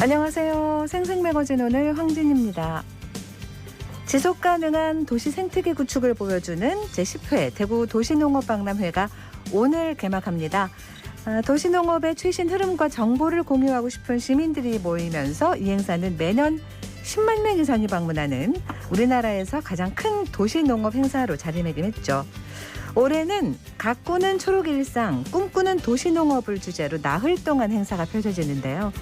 안녕하세요. 생생매거진 오늘 황진입니다. 지속가능한 도시 생태계 구축을 보여주는 제10회 대구 도시농업박람회가 오늘 개막합니다. 도시농업의 최신 흐름과 정보를 공유하고 싶은 시민들이 모이면서 이 행사는 매년 10만 명 이상이 방문하는 우리나라에서 가장 큰 도시농업 행사로 자리매김했죠. 올해는 가꾸는 초록 일상, 꿈꾸는 도시농업을 주제로 나흘 동안 행사가 펼쳐지는데요.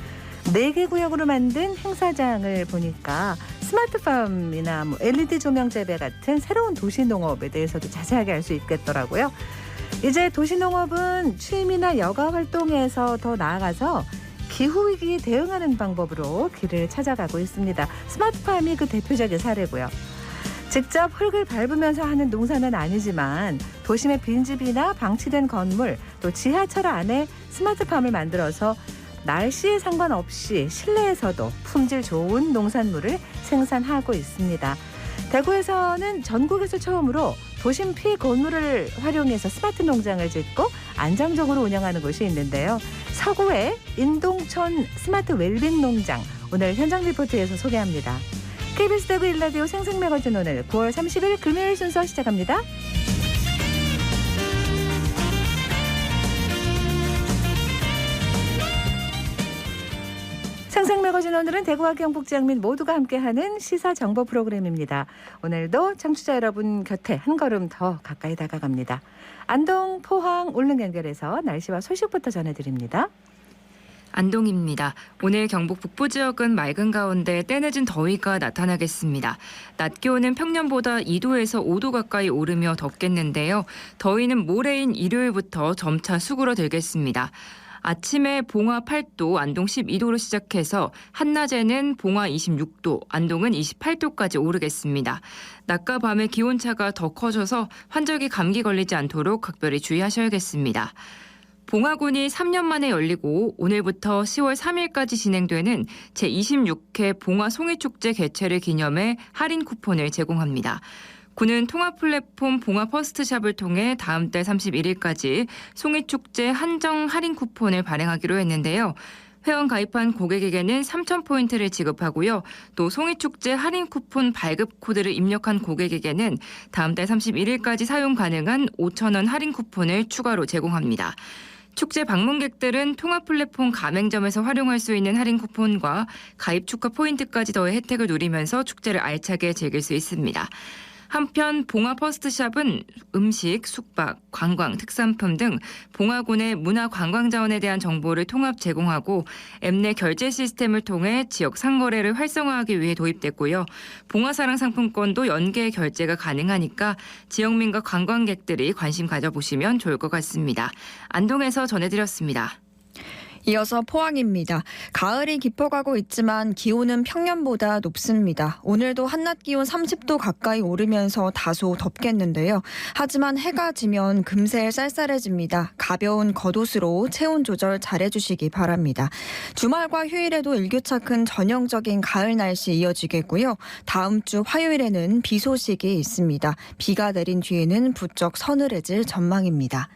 4개 구역으로 만든 행사장을 보니까 스마트팜이나 LED 조명 재배 같은 새로운 도시농업에 대해서도 자세하게 알 수 있겠더라고요. 이제 도시농업은 취미나 여가 활동에서 더 나아가서 기후위기에 대응하는 방법으로 길을 찾아가고 있습니다. 스마트팜이 그 대표적인 사례고요. 직접 흙을 밟으면서 하는 농사는 아니지만 도심의 빈집이나 방치된 건물, 또 지하철 안에 스마트팜을 만들어서 날씨에 상관없이 실내에서도 품질 좋은 농산물을 생산하고 있습니다. 대구에서는 전국에서 처음으로 도심 피건물을 활용해서 스마트 농장을 짓고 안정적으로 운영하는 곳이 있는데요. 서구의 인동천 스마트 웰빙 농장, 오늘 현장 리포트에서 소개합니다. KBS 대구 일라디오 생생매거진 오늘 9월 30일 금요일 순서 시작합니다. 생생매거진 오늘은 대구와 경북 지역 민 모두가 함께하는 시사정보 프로그램입니다. 오늘도 청취자 여러분 곁에 한 걸음 더 가까이 다가갑니다. 안동, 포항, 울릉 연결해서 날씨와 소식부터 전해드립니다. 안동입니다. 오늘 경북 북부 지역은 맑은 가운데 때늦은 더위가 나타나겠습니다. 낮 기온은 평년보다 2도에서 5도 가까이 오르며 덥겠는데요. 더위는 모레인 일요일부터 점차 수그러들겠습니다. 아침에 봉화 8도, 안동 12도로 시작해서 한낮에는 봉화 26도, 안동은 28도까지 오르겠습니다. 낮과 밤의 기온차가 더 커져서 환절기 감기 걸리지 않도록 각별히 주의하셔야겠습니다. 봉화군이 3년 만에 열리고 오늘부터 10월 3일까지 진행되는 제26회 봉화 송이축제 개최를 기념해 할인 쿠폰을 제공합니다. 군은 통합 플랫폼 봉화 퍼스트샵을 통해 다음 달 31일까지 송이축제 한정 할인 쿠폰을 발행하기로 했는데요. 회원 가입한 고객에게는 3,000포인트를 지급하고요. 또 송이축제 할인 쿠폰 발급 코드를 입력한 고객에게는 다음 달 31일까지 사용 가능한 5,000원 할인 쿠폰을 추가로 제공합니다. 축제 방문객들은 통합 플랫폼 가맹점에서 활용할 수 있는 할인 쿠폰과 가입 축하 포인트까지 더해 혜택을 누리면서 축제를 알차게 즐길 수 있습니다. 한편 봉화 퍼스트샵은 음식, 숙박, 관광, 특산품 등 봉화군의 문화 관광 자원에 대한 정보를 통합 제공하고 앱 내 결제 시스템을 통해 지역 상거래를 활성화하기 위해 도입됐고요. 봉화사랑 상품권도 연계 결제가 가능하니까 지역민과 관광객들이 관심 가져보시면 좋을 것 같습니다. 안동에서 전해드렸습니다. 이어서 포항입니다. 가을이 깊어가고 있지만 기온은 평년보다 높습니다. 오늘도 한낮 기온 30도 가까이 오르면서 다소 덥겠는데요. 하지만 해가 지면 금세 쌀쌀해집니다. 가벼운 겉옷으로 체온 조절 잘해주시기 바랍니다. 주말과 휴일에도 일교차 큰 전형적인 가을 날씨 이어지겠고요. 다음 주 화요일에는 비 소식이 있습니다. 비가 내린 뒤에는 부쩍 서늘해질 전망입니다.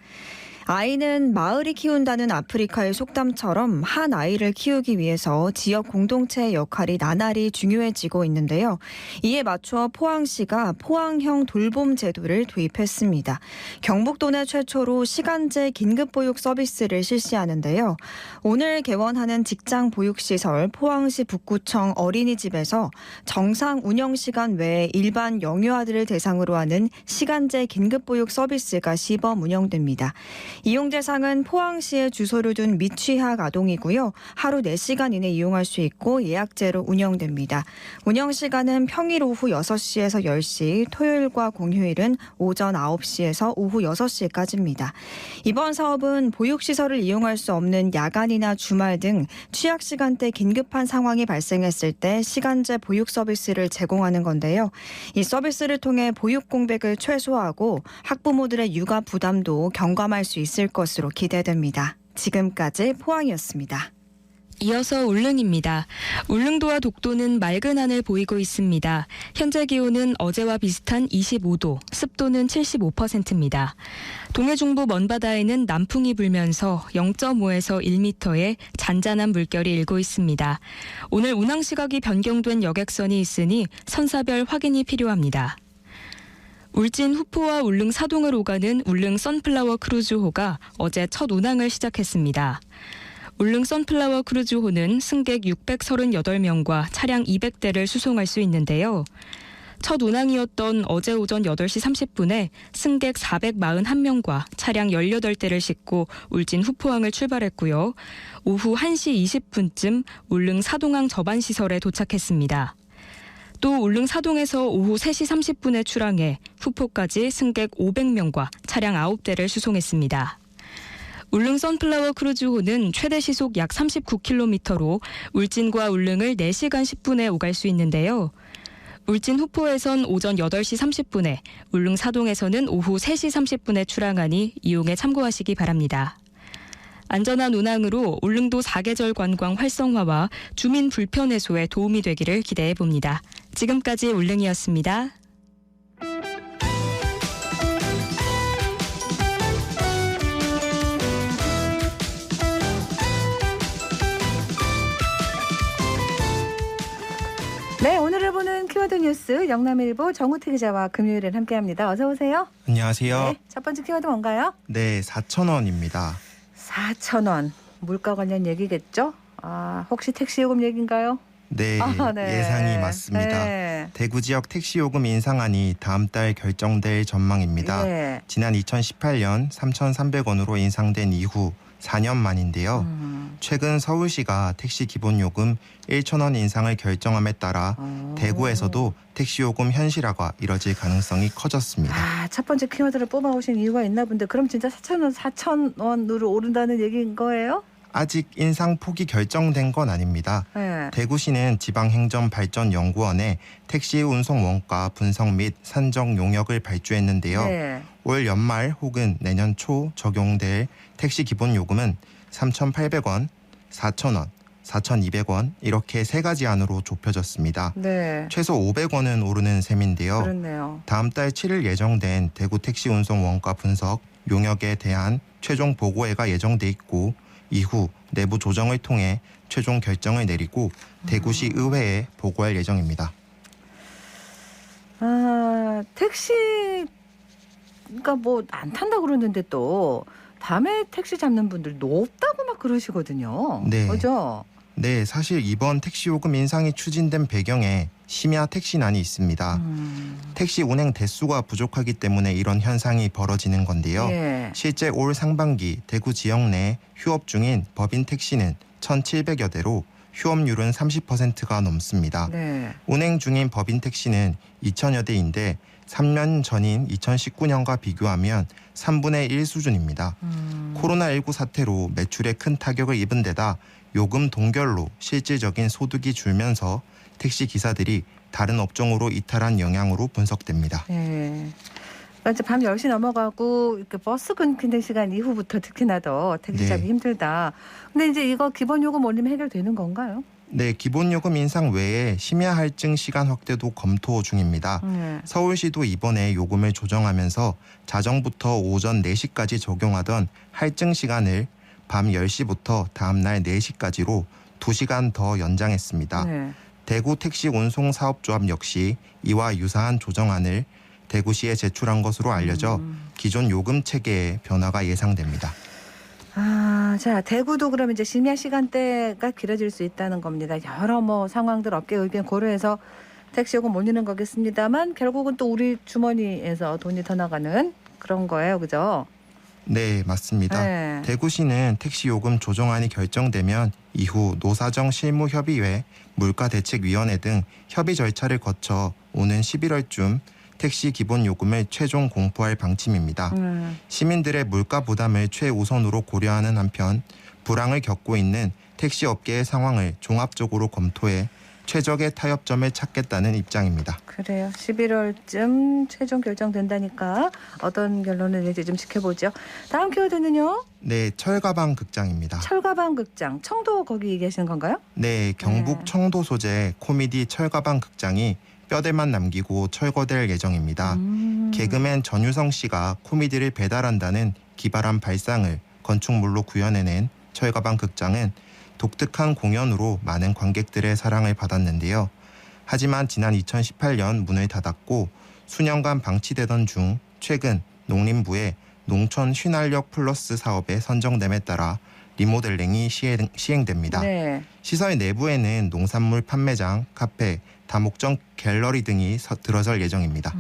아이는 마을이 키운다는 아프리카의 속담처럼 한 아이를 키우기 위해서 지역 공동체의 역할이 나날이 중요해지고 있는데요. 이에 맞춰 포항시가 포항형 돌봄 제도를 도입했습니다. 경북도 내 최초로 시간제 긴급보육 서비스를 실시하는데요. 오늘 개원하는 직장보육시설 포항시 북구청 어린이집에서 정상 운영시간 외에 일반 영유아들을 대상으로 하는 시간제 긴급보육 서비스가 시범 운영됩니다. 이용 대상은 포항시에 주소를 둔 미취학 아동이고요. 하루 4시간 이내 이용할 수 있고 예약제로 운영됩니다. 운영 시간은 평일 오후 6시에서 10시, 토요일과 공휴일은 오전 9시에서 오후 6시까지입니다. 이번 사업은 보육시설을 이용할 수 없는 야간이나 주말 등 취약 시간대 긴급한 상황이 발생했을 때 시간제 보육 서비스를 제공하는 건데요. 이 서비스를 통해 보육 공백을 최소화하고 학부모들의 육아 부담도 경감할 수 있을 것으로 기대됩니다. 지금까지 포항이었습니다. 이어서 울릉입니다. 울릉도와 독도는 맑은 하늘 보이고 있습니다. 현재 기온은 어제와 비슷한 25도, 습도는 75%입니다. 동해 중부 먼바다에는 남풍이 불면서 0.5에서 1m의 잔잔한 물결이 일고 있습니다. 오늘 운항 시각이 변경된 여객선이 있으니 선사별 확인이 필요합니다. 울진 후포와 울릉 사동을 오가는 울릉 선플라워 크루즈호가 어제 첫 운항을 시작했습니다. 울릉 선플라워 크루즈호는 승객 638명과 차량 200대를 수송할 수 있는데요. 첫 운항이었던 어제 오전 8시 30분에 승객 441명과 차량 18대를 싣고 울진 후포항을 출발했고요. 오후 1시 20분쯤 울릉 사동항 접안시설에 도착했습니다. 또 울릉 사동에서 오후 3시 30분에 출항해 후포까지 승객 500명과 차량 9대를 수송했습니다. 울릉 선플라워 크루즈호는 최대 시속 약 39km로 울진과 울릉을 4시간 10분에 오갈 수 있는데요. 울진 후포에선 오전 8시 30분에, 울릉 사동에서는 오후 3시 30분에 출항하니 이용에 참고하시기 바랍니다. 안전한 운항으로 울릉도 사계절 관광 활성화와 주민 불편 해소에 도움이 되기를 기대해 봅니다. 지금까지 울릉이었습니다. 네, 오늘을 보는 키워드 뉴스 영남일보 정우태 기자와 금요일엔 함께합니다. 어서 오세요. 안녕하세요. 네, 첫 번째 키워드 뭔가요? 네, 4,000원입니다. 4,000원. 물가 관련 얘기겠죠? 혹시 택시 요금 얘기인가요? 네, 네. 예상이 맞습니다. 네. 대구 지역 택시 요금 인상안이 다음 달 결정될 전망입니다. 예. 지난 2018년 3,300원으로 인상된 이후 4년 만인데요. 최근 서울시가 택시 기본 요금 1,000원 인상을 결정함에 따라 대구에서도 택시 요금 현실화가 이뤄질 가능성이 커졌습니다. 첫 번째 키워드를 뽑아오신 이유가 있나 본데 그럼 진짜 4,000원으로 오른다는 얘기인 거예요? 아직 인상 폭이 결정된 건 아닙니다. 네. 대구시는 지방행정발전연구원에 택시 운송 원가 분석 및 산정 용역을 발주했는데요. 네. 올 연말 혹은 내년 초 적용될 택시 기본 요금은 3,800원, 4,000원, 4,200원 이렇게 세 가지 안으로 좁혀졌습니다. 네. 최소 500원은 오르는 셈인데요. 그렇네요. 다음 달 7일 예정된 대구 택시 운송 원가 분석 용역에 대한 최종 보고회가 예정돼 있고 이후 내부 조정을 통해 최종 결정을 내리고 대구시 의회에 보고할 예정입니다. 택시가 뭐 안 탄다 그러는데 또 밤에 택시 잡는 분들도 없다고 막 그러시거든요. 네. 그죠? 네, 사실 이번 택시 요금 인상이 추진된 배경에 심야 택시난이 있습니다. 택시 운행 대수가 부족하기 때문에 이런 현상이 벌어지는 건데요. 예. 실제 올 상반기 대구 지역 내 휴업 중인 법인 택시는 1,700여 대로 휴업률은 30%가 넘습니다. 네. 운행 중인 법인 택시는 2,000여 대인데 3년 전인 2019년과 비교하면 3분의 1 수준입니다. 코로나19 사태로 매출에 큰 타격을 입은 데다 요금 동결로 실질적인 소득이 줄면서 택시 기사들이 다른 업종으로 이탈한 영향으로 분석됩니다. 네. 그러니까 밤 10시 넘어가고 이렇게 버스 끊기는 시간 이후부터 특히나 더 택시 잡기 네. 힘들다. 근데 이제 이거 기본 요금 올리면 해결되는 건가요? 네, 기본 요금 인상 외에 심야 할증 시간 확대도 검토 중입니다. 네. 서울시도 이번에 요금을 조정하면서 자정부터 오전 4시까지 적용하던 할증 시간을 밤 10시부터 다음 날 4시까지로 2시간 더 연장했습니다. 네. 대구 택시 운송 사업조합 역시 이와 유사한 조정안을 대구시에 제출한 것으로 알려져 기존 요금 체계에 변화가 예상됩니다. 자, 대구도 그럼 이제 심야 시간대가 길어질 수 있다는 겁니다. 여러 상황들 업계 의견 고려해서 택시 요금 올리는 거겠습니다만 결국은 또 우리 주머니에서 돈이 더 나가는 그런 거예요. 그죠? 네, 맞습니다. 네. 대구시는 택시 요금 조정안이 결정되면 이후 노사정 실무협의회, 물가대책위원회 등 협의 절차를 거쳐 오는 11월쯤 택시 기본 요금을 최종 공포할 방침입니다. 시민들의 물가 부담을 최우선으로 고려하는 한편 불황을 겪고 있는 택시 업계의 상황을 종합적으로 검토해 최적의 타협점을 찾겠다는 입장입니다. 그래요. 11월쯤 최종 결정된다니까 어떤 결론을 낼지 좀 지켜보죠. 다음 키워드는요. 네, 철가방 극장입니다. 철가방 극장. 청도 거기 얘기하시는 건가요? 네, 경북 네. 청도 소재 코미디 철가방 극장이 뼈대만 남기고 철거될 예정입니다. 개그맨 전유성 씨가 코미디를 배달한다는 기발한 발상을 건축물로 구현해낸 철가방 극장은 독특한 공연으로 많은 관객들의 사랑을 받았는데요. 하지만 지난 2018년 문을 닫았고 수년간 방치되던 중 최근 농림부의 농촌 휘날력 플러스 사업에 선정됨에 따라 리모델링이 시행됩니다. 네. 시설 내부에는 농산물 판매장, 카페, 다목적 갤러리 등이 들어설 예정입니다.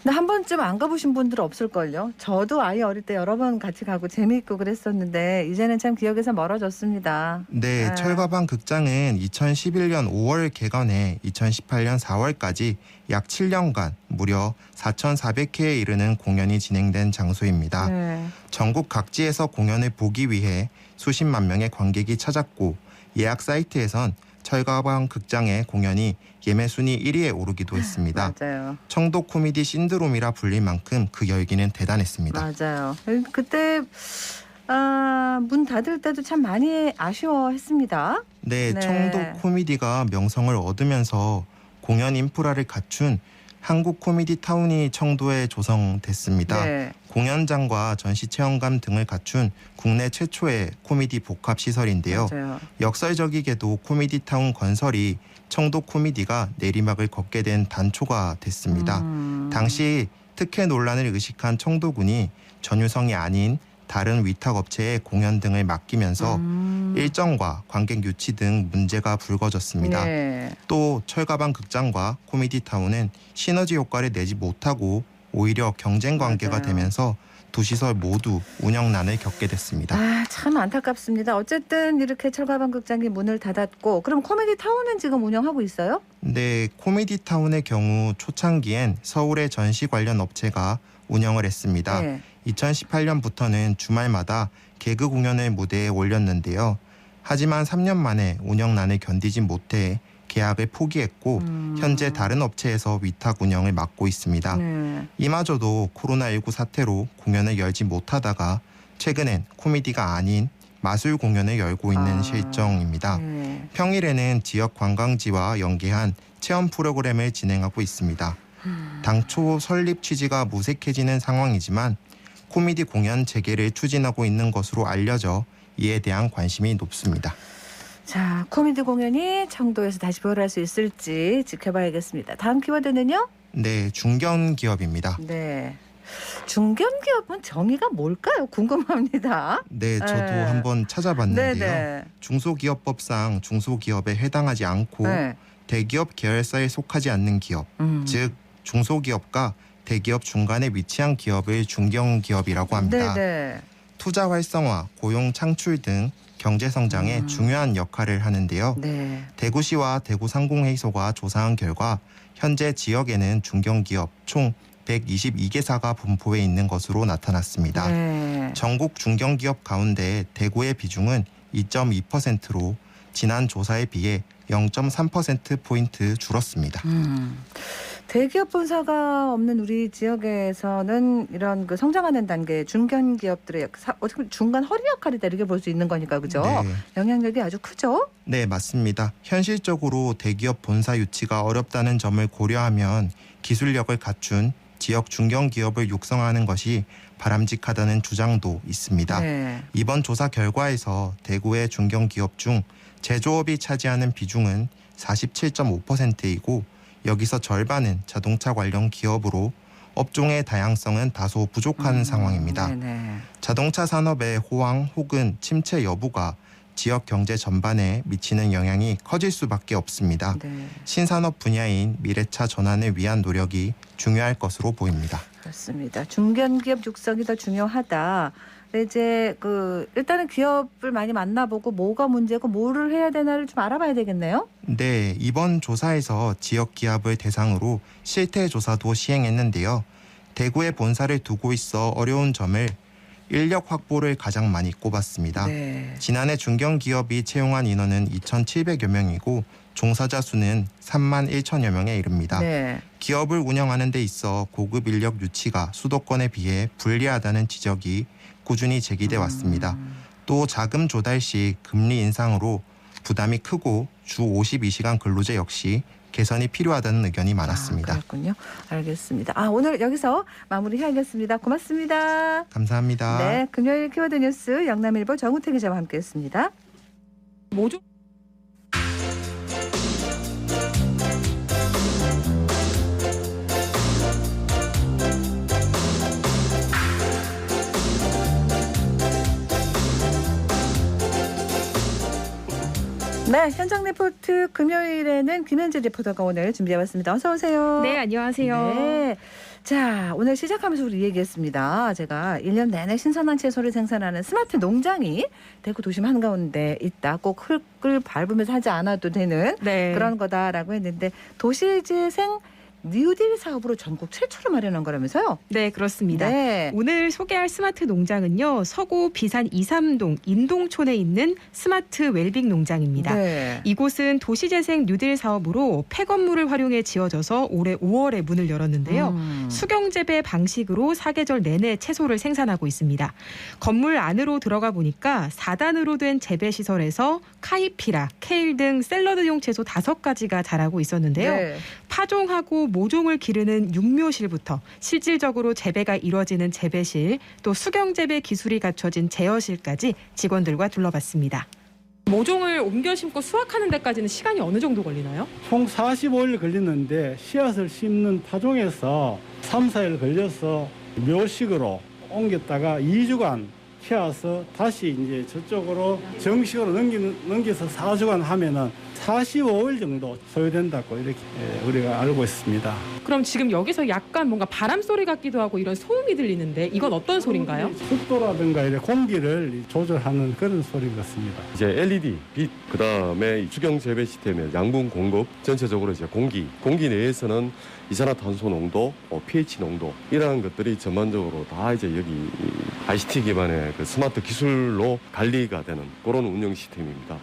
근데 한 번쯤 안 가보신 분들 없을걸요. 저도 아이 어릴 때 여러 번 같이 가고 재미있고 그랬었는데 이제는 참 기억에서 멀어졌습니다. 네, 철가방 극장은 2011년 5월 개관해 2018년 4월까지 약 7년간 무려 4,400회에 이르는 공연이 진행된 장소입니다. 네. 전국 각지에서 공연을 보기 위해 수십만 명의 관객이 찾았고 예약 사이트에선 철가방 극장의 공연이 예매 순위 1위에 오르기도 했습니다. 맞아요. 청도 코미디 신드롬이라 불릴 만큼 그 열기는 대단했습니다. 맞아요. 그때 문 닫을 때도 참 많이 아쉬워했습니다. 네, 네. 청도 코미디가 명성을 얻으면서 공연 인프라를 갖춘 한국 코미디 타운이 청도에 조성됐습니다. 네. 공연장과 전시 체험관 등을 갖춘 국내 최초의 코미디 복합 시설인데요. 맞아요. 역설적이게도 코미디 타운 건설이 청도 코미디가 내리막을 걷게 된 단초가 됐습니다. 당시 특혜 논란을 의식한 청도군이 전유성이 아닌 다른 위탁업체에 공연 등을 맡기면서 일정과 관객 유치 등 문제가 불거졌습니다. 네. 또 철가방 극장과 코미디 타운은 시너지 효과를 내지 못하고 오히려 경쟁 관계가 맞아요. 되면서 두 시설 모두 운영난을 겪게 됐습니다. 참 안타깝습니다. 어쨌든 이렇게 철가방 극장이 문을 닫았고 그럼 코미디 타운은 지금 운영하고 있어요? 네, 코미디 타운의 경우 초창기엔 서울의 전시 관련 업체가 운영을 했습니다. 네. 2018년부터는 주말마다 개그 공연을 무대에 올렸는데요. 하지만 3년 만에 운영난을 견디지 못해 계약을 포기했고 현재 다른 업체에서 위탁 운영을 맡고 있습니다. 네. 이마저도 코로나19 사태로 공연을 열지 못하다가 최근엔 코미디가 아닌 마술 공연을 열고 있는 실정입니다. 네. 평일에는 지역 관광지와 연계한 체험 프로그램을 진행하고 있습니다. 당초 설립 취지가 무색해지는 상황이지만 코미디 공연 재개를 추진하고 있는 것으로 알려져 이에 대한 관심이 높습니다. 자, 코미디 공연이 청도에서 다시 부활할 수 있을지 지켜봐야겠습니다. 다음 키워드는요? 네, 중견기업입니다. 네. 중견기업은 정의가 뭘까요? 궁금합니다. 네, 저도 네. 한번 찾아봤는데요. 네네. 중소기업법상 중소기업에 해당하지 않고 네. 대기업 계열사에 속하지 않는 기업, 즉 중소기업과 대기업 중간에 위치한 기업을 중견기업이라고 합니다. 네네. 투자 활성화, 고용 창출 등 경제 성장에 중요한 역할을 하는데요. 네. 대구시와 대구상공회의소가 조사한 결과 현재 지역에는 중견기업 총 122개사가 분포해 있는 것으로 나타났습니다. 네. 전국 중견기업 가운데 대구의 비중은 2.2%로 지난 조사에 비해 0.3%포인트 줄었습니다. 대기업 본사가 없는 우리 지역에서는 이런 그 성장하는 단계 중견기업들의 어떻게 중간 허리 역할이다 이렇게 볼 수 있는 거니까 그죠? 네. 영향력이 아주 크죠? 네, 맞습니다. 현실적으로 대기업 본사 유치가 어렵다는 점을 고려하면 기술력을 갖춘 지역 중견기업을 육성하는 것이 바람직하다는 주장도 있습니다. 네. 이번 조사 결과에서 대구의 중견기업 중 제조업이 차지하는 비중은 47.5%이고 여기서 절반은 자동차 관련 기업으로 업종의 다양성은 다소 부족한 상황입니다. 네네. 자동차 산업의 호황 혹은 침체 여부가 지역 경제 전반에 미치는 영향이 커질 수밖에 없습니다. 네. 신산업 분야인 미래차 전환을 위한 노력이 중요할 것으로 보입니다. 그렇습니다. 중견기업 육성이 더 중요하다. 근데 이제 일단은 기업을 많이 만나보고 뭐가 문제고 뭐를 해야 되나를 좀 알아봐야 되겠네요. 네, 이번 조사에서 지역 기업을 대상으로 실태 조사도 시행했는데요. 대구에 본사를 두고 있어 어려운 점을 인력 확보를 가장 많이 꼽았습니다. 네. 지난해 중견기업이 채용한 인원은 2,700여 명이고 종사자 수는 3만 1천여 명에 이릅니다. 네. 기업을 운영하는 데 있어 고급 인력 유치가 수도권에 비해 불리하다는 지적이 꾸준히 제기돼 왔습니다. 또 자금 조달 시 금리 인상으로 부담이 크고 주 52시간 근로제 역시 개선이 필요하다는 의견이 많았습니다. 그렇군요. 알겠습니다. 오늘 여기서 마무리해야겠습니다. 고맙습니다. 감사합니다. 네, 금요일 키워드 뉴스 영남일보 정우택 기자와 함께했습니다. 모종 네, 현장 리포트 금요일에는 김현지 리포터가 오늘 준비해왔습니다. 어서 오세요. 네, 안녕하세요. 네. 자, 오늘 시작하면서 우리 얘기했습니다. 제가 1년 내내 신선한 채소를 생산하는 스마트 농장이 대구 도심 한가운데 있다. 꼭 흙을 밟으면서 하지 않아도 되는 네. 그런 거다라고 했는데 도시재생 뉴딜 사업으로 전국 최초로 마련한 거라면서요? 네, 그렇습니다. 네. 오늘 소개할 스마트 농장은요. 서구 비산 2-3동 인동촌에 있는 스마트 웰빙 농장입니다. 네. 이곳은 도시재생 뉴딜 사업으로 폐건물을 활용해 지어져서 올해 5월에 문을 열었는데요. 수경재배 방식으로 사계절 내내 채소를 생산하고 있습니다. 건물 안으로 들어가 보니까 4단으로 된 재배시설에서 카이피라, 케일 등 샐러드용 채소 5가지가 자라고 있었는데요. 네. 파종하고 모종을 기르는 육묘실부터 실질적으로 재배가 이뤄지는 재배실, 또 수경재배 기술이 갖춰진 제어실까지 직원들과 둘러봤습니다. 모종을 옮겨 심고 수확하는 데까지는 시간이 어느 정도 걸리나요? 총 45일 걸리는데 씨앗을 심는 파종에서 3, 4일 걸려서 묘식으로 옮겼다가 2주간 키워서 다시 이제 저쪽으로 정식으로 넘겨서 4주간 하면은 45일 정도 소요된다고 이렇게 우리가 알고 있습니다. 그럼 지금 여기서 약간 뭔가 바람 소리 같기도 하고 이런 소음이 들리는데 이건 어떤 소리인가요? 습도라든가 이런 공기를 조절하는 그런 소리 같습니다. 이제 LED, 빛, 그다음에 수경 재배 시스템의 양분 공급, 전체적으로 이제 공기 내에서는 이산화탄소 농도, pH 농도 이러한 것들이 전반적으로 다 이제 여기 ICT 기반의 그 스마트 기술로 관리가 되는 그런 운영 시스템입니다.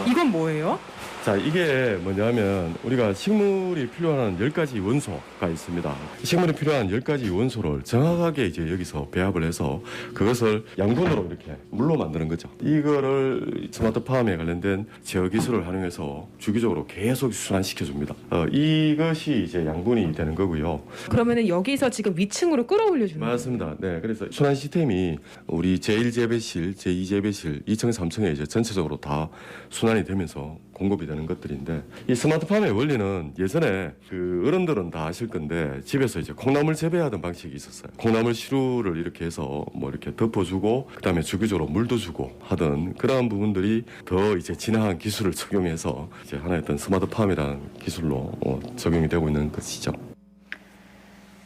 이건 뭐예요? 자, 이게 뭐냐면 우리가 식물이 필요한 10가지 원소가 있습니다. 식물이 필요한 10가지 원소를 정확하게 이제 여기서 배합을 해서 그것을 양분으로 이렇게 물로 만드는 거죠. 이거를 스마트팜에 관련된 제어 기술을 활용해서 주기적으로 계속 순환시켜 줍니다. 이것이 이제 양분이 되는 거고요. 그러면은 여기서 지금 위층으로 끌어올려 주는 거예요? 맞습니다. 네, 그래서 순환 시스템이 우리 제1재배실, 제2재배실, 2층, 3층에 이제 전체적으로 다 순환이 되면서 공급이 되는 것들인데, 이 스마트팜의 원리는 예전에 그 어른들은 다 아실 건데 집에서 이제 콩나물 재배하던 방식이 있었어요. 콩나물 시루를 이렇게 해서 뭐 이렇게 덮어주고 그다음에 주기적으로 물도 주고 하던 그러한 부분들이 더 이제 진화한 기술을 적용해서 이제 하나의 어떤 스마트팜이라는 기술로 적용이 되고 있는 것이죠.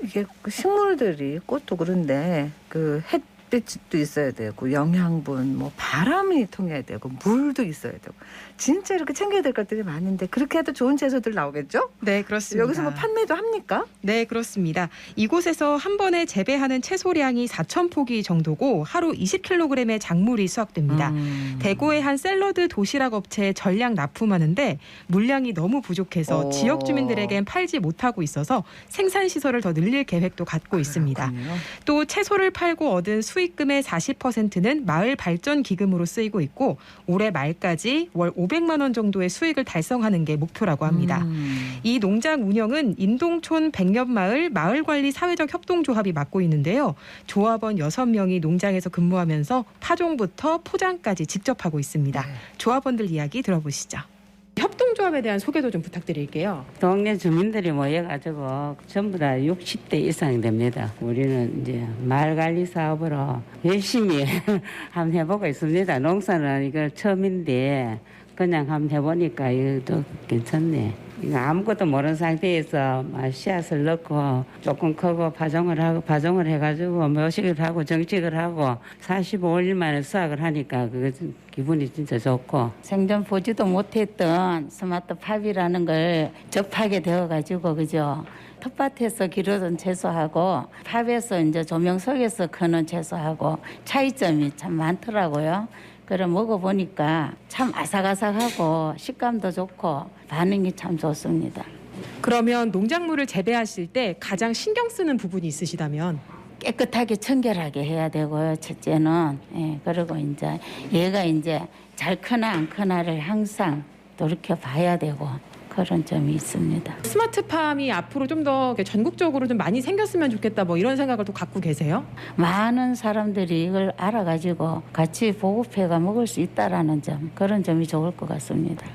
이게 식물들이 꽃도 그런데 그 햇빛도 있어야 되고 영양분, 뭐 바람이 통해야 되고 물도 있어야 되고 진짜 이렇게 챙겨야 될 것들이 많은데 그렇게 해도 좋은 채소들 나오겠죠? 네, 그렇습니다. 여기서 뭐 판매도 합니까? 네, 그렇습니다. 이곳에서 한 번에 재배하는 채소량이 4,000포기 정도고 하루 20kg의 작물이 수확됩니다. 대구의 한 샐러드 도시락 업체에 전량 납품하는데 물량이 너무 부족해서 지역 주민들에겐 팔지 못하고 있어서 생산 시설을 더 늘릴 계획도 갖고 있습니다. 또 채소를 팔고 얻은 수익금의 40%는 마을 발전 기금으로 쓰이고 있고 올해 말까지 월 500만 원 정도의 수익을 달성하는 게 목표라고 합니다. 이 농장 운영은 인동촌 백년마을 마을관리 사회적 협동조합이 맡고 있는데요. 조합원 6명이 농장에서 근무하면서 파종부터 포장까지 직접 하고 있습니다. 조합원들 이야기 들어보시죠. 협동조합에 대한 소개도 좀 부탁드릴게요. 동네 주민들이 모여가지고 전부 다 60대 이상 됩니다. 우리는 이제 마을관리 사업으로 열심히 한번 해보고 있습니다. 농사는 이거 처음인데 그냥 한번 해보니까 이것도 괜찮네. 이거 아무것도 모르는 상태에서 막 씨앗을 넣고 조금 크고 파종을 해가지고 묘식을 하고 정식을 하고 45일 만에 수확을 하니까 그거 기분이 진짜 좋고 생전 보지도 못했던 스마트 팝이라는 걸 접하게 되어가지고 그죠. 텃밭에서 기르던 채소하고 팝에서 이제 조명 속에서 크는 채소하고 차이점이 참 많더라고요. 그래 먹어보니까 참 아삭아삭하고 식감도 좋고 반응이 참 좋습니다. 그러면 농작물을 재배하실 때 가장 신경 쓰는 부분이 있으시다면? 깨끗하게 청결하게 해야 되고요. 첫째는 그리고 이제 얘가 이제 잘 크나 안 크나를 항상 돌이켜 봐야 되고 그런 점이 있습니다. 스마트팜이 앞으로 좀 더 전국적으로 좀 많이 생겼으면 좋겠다 뭐 이런 생각을 또 갖고 계세요? 많은 사람들이 이걸 알아가지고 같이 보급해가 먹을 수 있다라는 점 그런 점이 좋을 것 같습니다.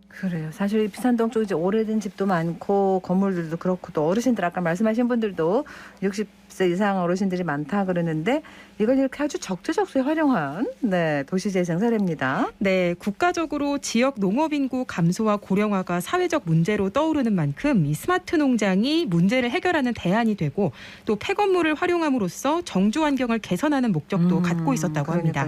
그래요. 사실 비산동 쪽 이제 오래된 집도 많고 건물들도 그렇고 또 어르신들 아까 말씀하신 분들도 60세 이상 어르신들이 많다 그러는데 이걸 이렇게 아주 적재적소에 활용한 도시재생 사례입니다. 네, 국가적으로 지역 농업인구 감소와 고령화가 사회적 문제로 떠오르는 만큼 이 스마트 농장이 문제를 해결하는 대안이 되고 또 폐건물을 활용함으로써 정주 환경을 개선하는 목적도 갖고 있었다고 합니다.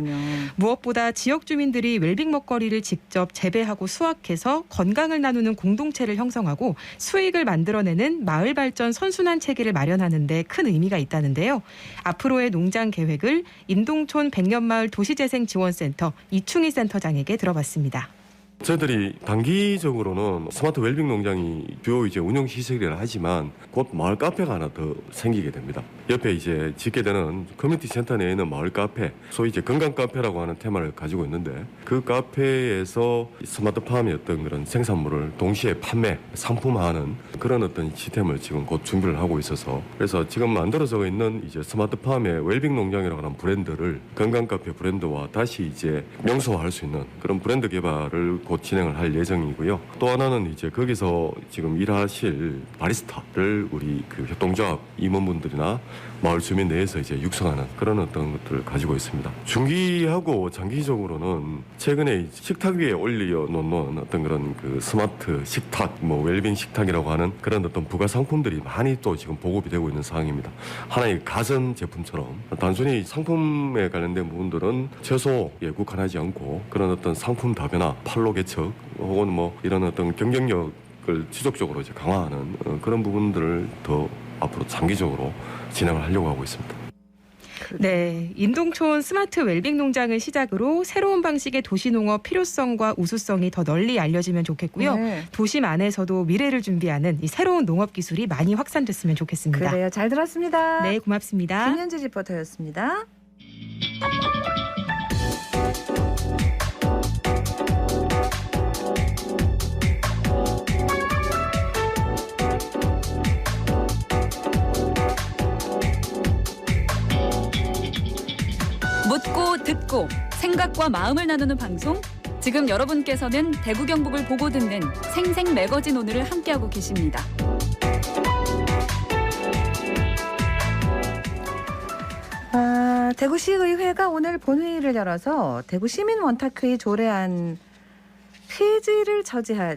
무엇보다 지역 주민들이 웰빙 먹거리를 직접 재배하고 수확해서 건강을 나누는 공동체를 형성하고 수익을 만들어내는 마을 발전 선순환 체계를 마련하는 데 큰 의미가 있다는데요. 앞으로의 농장 계획을 인동촌 백년마을 도시재생지원센터 이충희 센터장에게 들어봤습니다. 저희들이 단기적으로는 스마트 웰빙 농장이 주요 이제 운영 시설이라 하지만 곧 마을 카페가 하나 더 생기게 됩니다. 옆에 이제 짓게 되는 커뮤니티 센터 내에 있는 마을 카페, 소위 이제 건강 카페라고 하는 테마를 가지고 있는데 그 카페에서 스마트팜의 어떤 그런 생산물을 동시에 판매, 상품화하는 그런 어떤 시스템을 지금 곧 준비를 하고 있어서 그래서 지금 만들어져 있는 이제 스마트팜의 웰빙 농장이라고 하는 브랜드를 건강 카페 브랜드와 다시 이제 명소화할 수 있는 그런 브랜드 개발을 곧 진행을 할 예정이고요. 또 하나는 이제 거기서 지금 일하실 바리스타를 우리 그 협동조합 임원분들이나 마을 주민 내에서 이제 육성하는 그런 어떤 것들을 가지고 있습니다. 중기하고 장기적으로는 최근에 식탁 위에 올려놓는 어떤 그런 그 스마트 식탁, 뭐 웰빙 식탁이라고 하는 그런 어떤 부가 상품들이 많이 또 지금 보급이 되고 있는 상황입니다. 하나의 가전 제품처럼 단순히 상품에 관련된 부분들은 최소에 국한하지 않고 그런 어떤 상품 다변화, 판로 개척 혹은 뭐 이런 어떤 경쟁력을 지속적으로 이제 강화하는 그런 부분들을 더 앞으로 장기적으로 진행을 하려고 하고 있습니다. 네, 인동촌 스마트 웰빙 농장을 시작으로 새로운 방식의 도시농업 필요성과 우수성이 더 널리 알려지면 좋겠고요. 네. 도심 안에서도 미래를 준비하는 이 새로운 농업 기술이 많이 확산됐으면 좋겠습니다. 그래요. 잘 들었습니다. 네, 고맙습니다. 김현지 리포터였습니다. 묻고 듣고 생각과 마음을 나누는 방송. 지금 여러분께서는 대구 경북을 보고 듣는 생생 매거진 오늘을 함께하고 계십니다. 대구시의회가 오늘 본회의를 열어서 대구 시민 원탁회의 조례안 폐지를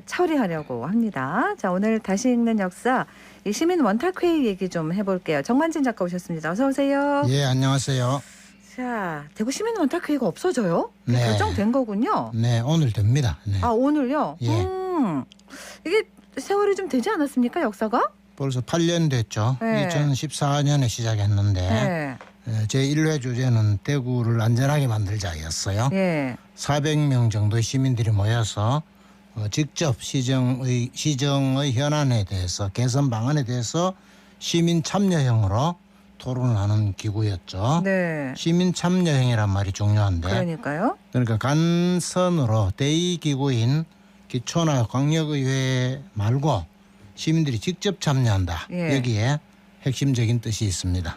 처리하려고 합니다. 자, 오늘 다시 읽는 역사 이 시민 원탁회의 얘기 좀 해볼게요. 정만진 작가 오셨습니다. 어서 오세요. 예, 안녕하세요. 자, 대구 시민 원탁회의가 없어져요? 네. 결정된 거군요. 네, 오늘 됩니다. 네. 아, 오늘요? 예. 이게 세월이 좀 되지 않았습니까, 역사가? 벌써 8년 됐죠. 네. 2014년에 시작했는데 네. 제1회 주제는 대구를 안전하게 만들자였어요. 예. 400명 정도의 시민들이 모여서 직접 시정의 현안에 대해서 개선 방안에 대해서 시민 참여형으로 토론을 하는 기구였죠. 네. 시민 참여형이란 말이 중요한데 그러니까요. 그러니까 간선으로 대의기구인 기초나 광역의회 말고 시민들이 직접 참여한다. 예. 여기에 핵심적인 뜻이 있습니다.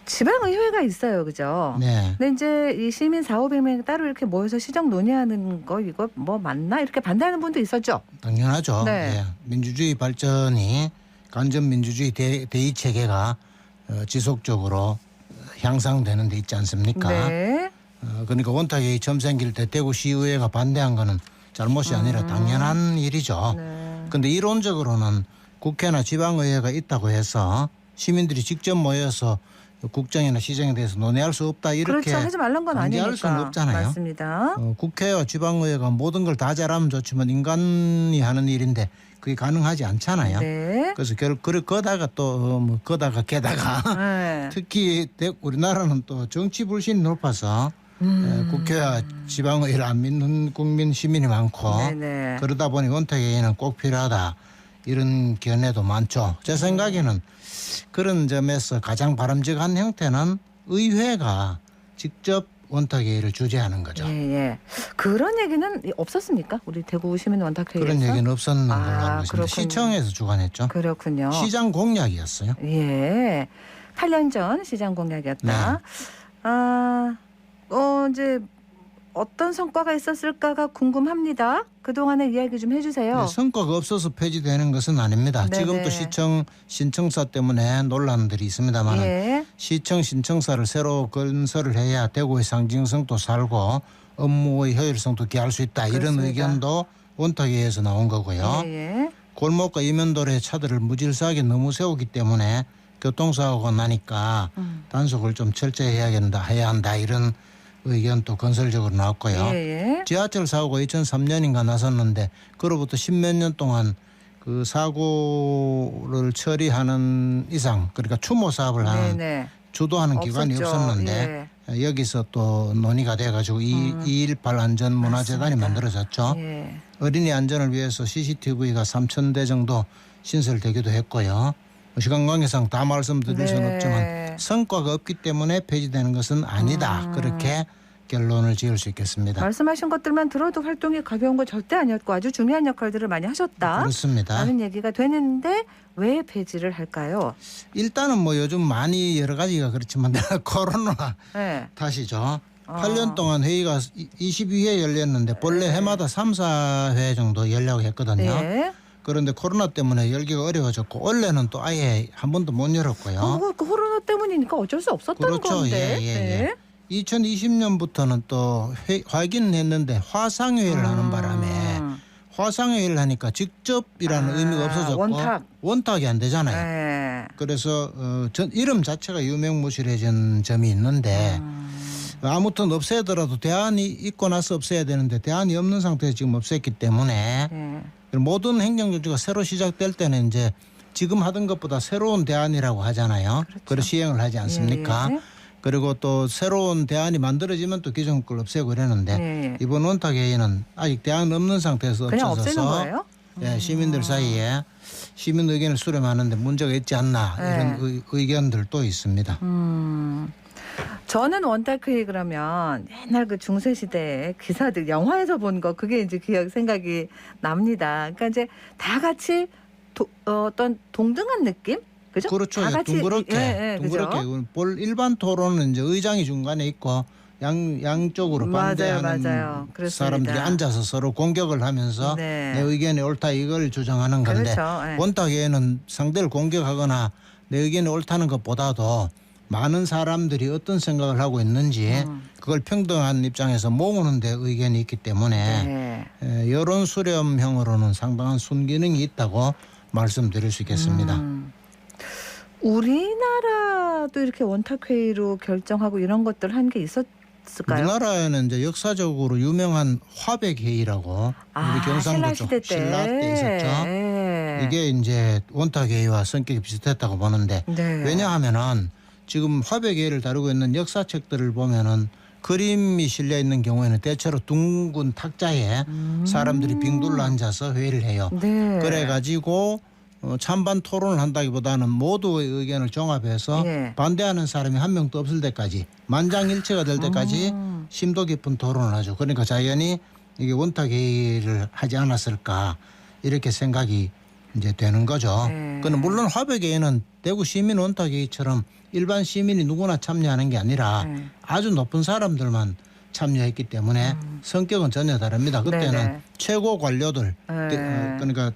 지방의회가 있어요, 그죠? 네. 근데 이제 이 시민 4,500명 따로 이렇게 모여서 시정 논의하는 거 이거 뭐 맞나? 이렇게 반대하는 분도 있었죠? 당연하죠. 네. 예. 민주주의 발전이 간접민주주의 대의 체계가 지속적으로 향상되는 데 있지 않습니까? 네. 그러니까 원탁회의 처음 생길 때 대구시의회가 반대한 거는 잘못이 아니라 당연한 일이죠. 그런데 이론적으로는 국회나 지방의회가 있다고 해서 시민들이 직접 모여서 국정이나 시정에 대해서 논의할 수 없다 이렇게 그렇죠. 하지 말란 건 아니니까. 할 수는 없잖아요. 맞습니다. 국회와 지방의회가 모든 걸 다 잘하면 좋지만 인간이 하는 일인데 그게 가능하지 않잖아요. 네. 그래서 거다가 또 뭐 거다가 게다가 네. 특히 우리나라는 또 정치 불신이 높아서 국회와 지방의회를 안 믿는 국민 시민이 많고 네네. 그러다 보니 원탁회의는 꼭 필요하다 이런 견해도 많죠. 제 생각에는 그런 점에서 가장 바람직한 형태는 의회가 직접 원탁회의를 주재하는 거죠. 예, 예. 그런 얘기는 없었습니까? 우리 대구 시민 원탁회의에서? 그런 얘기는 없었는 걸로 알고 있습니다. 그렇군요. 시청에서 주관했죠. 그렇군요. 시장 공약이었어요. 예. 8년 전 시장 공약이었다. 이제 어떤 성과가 있었을까가 궁금합니다. 그동안의 이야기 좀 해주세요. 네, 성과가 없어서 폐지되는 것은 아닙니다. 네네. 지금도 시청 신청사 때문에 논란들이 있습니다만 예. 시청 신청사를 새로 건설을 해야 대구의 상징성도 살고 업무의 효율성도 기할 수 있다. 이런 그렇습니다. 의견도 원탁회의에서 나온 거고요. 예. 골목과 이면도로에 차들을 무질서하게 너무 세우기 때문에 교통사고가 나니까 단속을 좀 철저히 해야 한다. 이런 의견도 건설적으로 나왔고요. 예. 지하철 사고가 2003년인가 났었는데 그로부터 10몇 년 동안 그 사고를 처리하는 이상 그러니까 추모 사업을 하는 네네. 주도하는 기관이 없었죠. 없었는데 여기서 또 논의가 돼가지고 218 안전문화재단이 만들어졌죠. 예. 어린이 안전을 위해서 CCTV가 3,000대 정도 신설되기도 했고요. 시간 관계상 다 말씀드릴 수는 네. 없지만 성과가 없기 때문에 폐지되는 것은 아니다. 그렇게 결론을 지을 수 있겠습니다. 말씀하신 것들만 들어도 활동이 가벼운 건 절대 아니었고 아주 중요한 역할들을 많이 하셨다. 그렇습니다. 라는 얘기가 되는데 왜 폐지를 할까요? 일단은 뭐 요즘 많이 여러 가지가 그렇지만 코로나 네. 탓이죠. 8년 동안 회의가 22회 열렸는데 본래 해마다 3, 4회 정도 열려고 했거든요. 네. 그런데 코로나 때문에 열기가 어려워졌고 원래는 또 아예 한 번도 못 열었고요. 그 코로나 때문이니까 어쩔 수 없었던 그렇죠. 건데. 예. 2020년부터는 또 확인은 했는데 화상회의를 하는 바람에 화상회의를 하니까 직접이라는 의미가 없어졌고 원탁이 안 되잖아요. 네. 그래서 이름 자체가 유명무실해진 점이 있는데 아무튼 없애더라도 대안이 있고 나서 없애야 되는데 대안이 없는 상태에서 지금 없앴기 때문에 모든 행정조치가 새로 시작될 때는 이제 지금 하던 것보다 새로운 대안이라고 하잖아요. 그렇죠. 그래서 시행을 하지 않습니까? 예. 그리고 또 새로운 대안이 만들어지면 또 기존 걸 없애고 이러는데 네. 이번 원탁회의는 아직 대안 없는 상태에서 그냥 없어져서 없애는 거예요? 예, 시민들 사이에 시민 의견을 수렴하는데 문제가 있지 않나 이런 의견들도 있습니다. 저는 원탁회의 그러면 옛날 그 중세시대의 기사들 영화에서 본 거 그게 이제 생각이 납니다. 그러니까 이제 다 같이 어떤 동등한 느낌? 그죠? 그렇죠. 다 같이 둥그렇게 그죠? 일반 토론은 이제 의장이 중간에 있고 양쪽으로 반대하는 맞아요. 그렇습니다. 사람들이 앉아서 서로 공격을 하면서 네. 내 의견이 옳다 이걸 주장하는 건데 그렇죠. 네. 원탁회의는 상대를 공격하거나 내 의견이 옳다는 것보다도 많은 사람들이 어떤 생각을 하고 있는지 그걸 평등한 입장에서 모으는 데 의견이 있기 때문에 여론 수렴형으로는 상당한 순기능이 있다고 말씀드릴 수 있겠습니다. 우리나라도 이렇게 원탁회의로 결정하고 이런 것들 한 게 있었을까요? 우리나라에는 이제 역사적으로 유명한 화백회의라고 우리 경상도 신라 때 있었죠. 이게 이제 원탁회의와 성격이 비슷했다고 보는데 왜냐하면은 지금 화백회의를 다루고 있는 역사책들을 보면은 그림이 실려 있는 경우에는 대체로 둥근 탁자에 사람들이 빙둘러 앉아서 회의를 해요. 그래가지고 찬반 토론을 한다기보다는 모두의 의견을 종합해서 반대하는 사람이 한 명도 없을 때까지 만장일치가 될 때까지 심도 깊은 토론을 하죠. 그러니까 자연히 이게 원탁회의를 하지 않았을까 이렇게 생각이 이제 되는 거죠. 그는 물론 화백회의는 대구 시민 원탁회의처럼 일반 시민이 누구나 참여하는 게 아니라 아주 높은 사람들만 참여했기 때문에 성격은 전혀 다릅니다. 그때는 최고 관료들 그러니까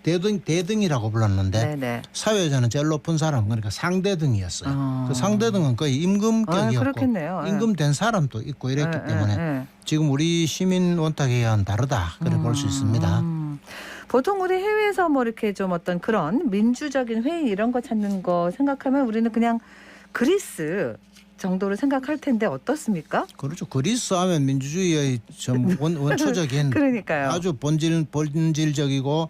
대등이라고 불렀는데 네네. 사회에서는 제일 높은 사람 그러니까 상대등이었어요. 그 상대등은 거의 임금격이었고 그렇겠네요. 임금된 사람도 있고 이랬기 때문에 지금 우리 시민 원탁회의와는 다르다 그래 볼 수 있습니다. 보통 우리 해외에서 뭐 이렇게 좀 어떤 그런 민주적인 회의 이런 거 찾는 거 생각하면 우리는 그냥 그리스 정도로 생각할 텐데 어떻습니까? 그렇죠. 그리스 하면 민주주의의 좀 원초적인 그러니까요. 아주 본질적이고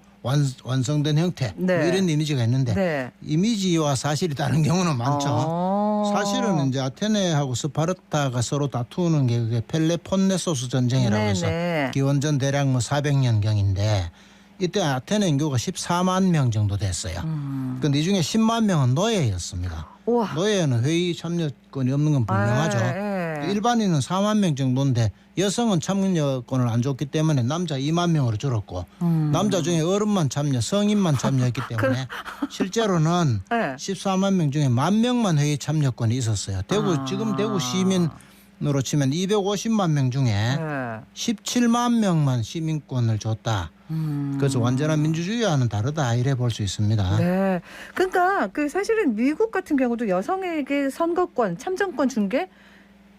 완성된 형태 네. 뭐 이런 이미지가 있는데 네. 이미지와 사실이 다른 경우는 많죠. 사실은 이제 아테네하고 스파르타가 서로 다투는 게 그게 펠레폰네소스 전쟁이라고 해서 기원전 대략 뭐 400년 경인데 이때 아테네 인구가 14만 명 정도 됐어요. 그런데 이 중에 10만 명은 노예였습니다. 우와. 노예는 회의 참여권이 없는 건 분명하죠. 일반인은 4만 명 정도인데 여성은 참여권을 안 줬기 때문에 남자 2만 명으로 줄었고 남자 중에 어른만 참여, 성인만 참여했기 때문에 실제로는 14만 명 중에 1만 명만 회의 참여권이 있었어요. 지금 대구 시민으로 치면 250만 명 중에 17만 명만 시민권을 줬다. 그래서 완전한 민주주의와는 다르다 이래 볼 수 있습니다. 네, 그러니까 그 사실은 미국 같은 경우도 여성에게 선거권, 참정권 준 게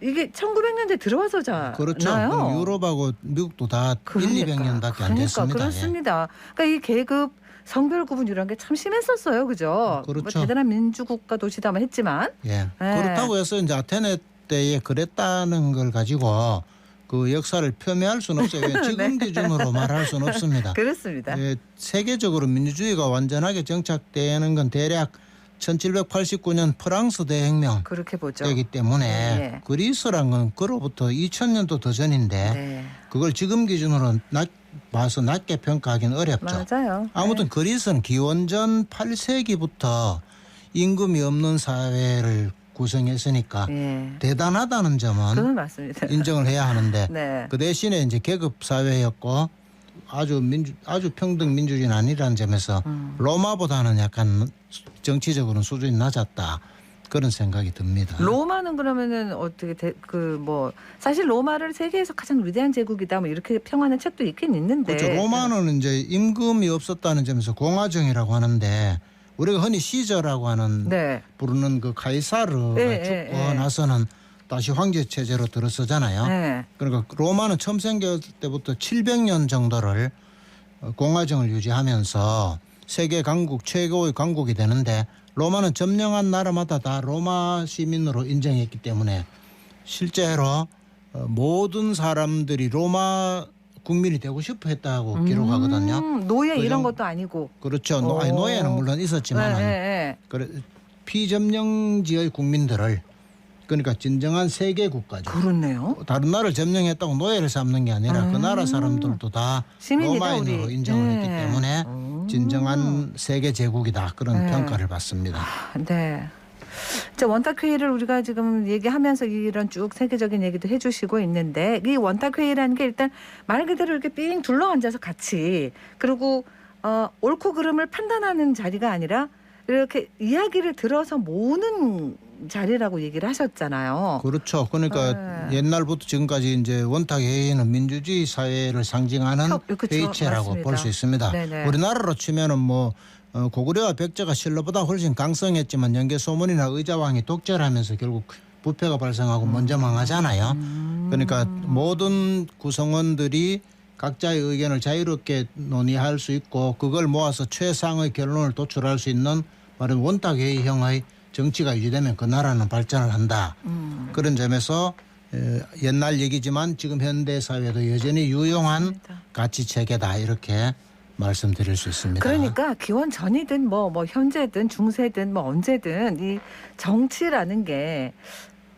이게 1900년대 들어와서잖아요. 그렇죠. 유럽하고 미국도 다 1-200년밖에 안 됐습니다. 그렇습니다. 그러니까 이 계급 성별 구분 이런 게 참 심했었어요, 그죠? 그렇죠. 뭐 대단한 민주국가 도시다만 했지만. 그렇다고 해서 이제 아테네 때에 그랬다는 걸 가지고 그 역사를 폄훼할 수는 없어요. 지금 기준으로 말할 수는 없습니다. 그렇습니다. 세계적으로 민주주의가 완전하게 정착되는 건 대략 1789년 프랑스 대혁명 그렇게 보죠. 되기 때문에 그리스란 건 그로부터 2000년도 더 전인데 그걸 지금 기준으로 봐서 낮게 평가하기는 어렵죠. 맞아요. 아무튼 그리스는 기원전 8세기부터 임금이 없는 사회를 구성했으니까 대단하다는 점은 맞습니다. 인정을 해야 하는데 그 대신에 이제 계급 사회였고 아주 평등 민주주의는 아니라는 점에서 로마보다는 약간 정치적으로는 수준이 낮았다 그런 생각이 듭니다. 로마는 그러면은 어떻게 사실 로마를 세계에서 가장 위대한 제국이다 뭐 이렇게 평하는 책도 있긴 있는데 그렇죠. 로마는 이제 임금이 없었다는 점에서 공화정이라고 하는데 우리가 흔히 시저라고 하는 부르는 그 카이사르가 죽고 나서는 다시 황제 체제로 들어서잖아요. 그러니까 로마는 처음 생겼을 때부터 700년 정도를 공화정을 유지하면서 세계 강국 최고의 강국이 되는데 로마는 점령한 나라마다 다 로마 시민으로 인정했기 때문에 실제로 모든 사람들이 로마 국민이 되고 싶어 했다고 기록하거든요. 노예 이런 것도 아니고. 그렇죠. 노예는 물론 있었지만 피점령지의 국민들을 그러니까 진정한 세계 국가죠. 그렇네요. 다른 나라를 점령했다고 노예를 삼는 게 아니라 그 나라 사람들도 다 로마인으로 인정을 했기 때문에 진정한 세계 제국이다 그런 평가를 받습니다. 네. 원탁회의를 우리가 지금 얘기하면서 이런 쭉 세계적인 얘기도 해주시고 있는데 이 원탁회의라는 게 일단 말 그대로 이렇게 삥 둘러앉아서 같이 그리고 옳고 그름을 판단하는 자리가 아니라 이렇게 이야기를 들어서 모으는 자리라고 얘기를 하셨잖아요. 그렇죠. 그러니까 옛날부터 지금까지 이제 원탁회의는 민주주의 사회를 상징하는 회의체라고 볼 수 있습니다. 우리나라로 치면은 뭐 고구려와 백제가 신라보다 훨씬 강성했지만 연개소문이나 의자왕이 독재하면서 결국 부패가 발생하고 먼저 망하잖아요. 그러니까 모든 구성원들이 각자의 의견을 자유롭게 논의할 수 있고 그걸 모아서 최상의 결론을 도출할 수 있는 말은 원탁회의형의 정치가 유지되면 그 나라는 발전을 한다. 그런 점에서 옛날 얘기지만 지금 현대 사회도 여전히 유용한 가치 체계다 이렇게 말씀드릴 수 있습니다. 그러니까 기원 전이든 뭐 현재든 중세든 뭐 언제든 이 정치라는 게